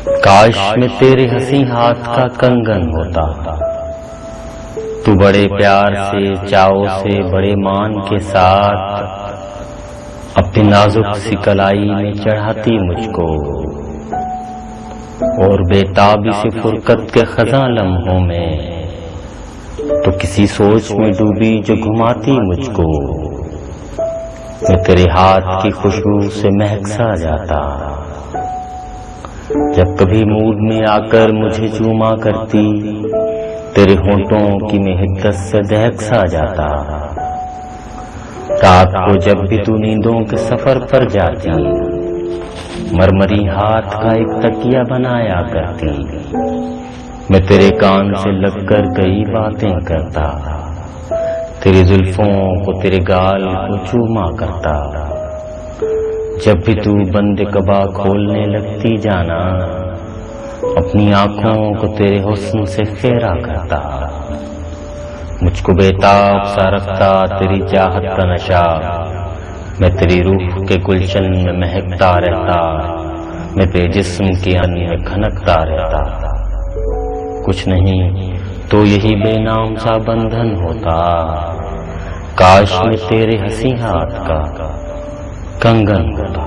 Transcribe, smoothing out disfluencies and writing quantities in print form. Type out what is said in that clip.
काश मैं तेरे हंसी हाथ का कंगन होता। तू बड़े प्यार से चाव से बड़े मान के साथ अपनी नाजुक सी कलाई में चढ़ाती मुझको, और बेताबी से फुरकत के खज़ां लम्हों में तो किसी सोच में डूबी जो घुमाती मुझको। मैं तेरे हाथ की खुशबू से महक सा जाता, जब कभी मूड में आकर मुझे चूमा करती, तेरे होंठों की मैं हिद्दत से दहक सा जाता। रात को जब भी तू नींदों के सफर पर जाती, मरमरी हाथ का एक तकिया बनाया करती। मैं तेरे कान से लगकर कई बातें करता, तेरी जुल्फों को तेरे गाल को चूमा करता। जब भी तू बंद कबा खोलने लगती जाना, अपनी आंखों को तेरे हुस्न से फेरा करता। मुझको बेताब सा रखता तेरी चाहत का नशा, मैं तेरी रूह के गुलशन में महकता रहता। मैं तेरे जिस्म के अन्न में खनकता रहता। कुछ नहीं तो यही बेनाम सा बंधन होता। काश मैं तेरे हंसी हाथ का कंगन होता।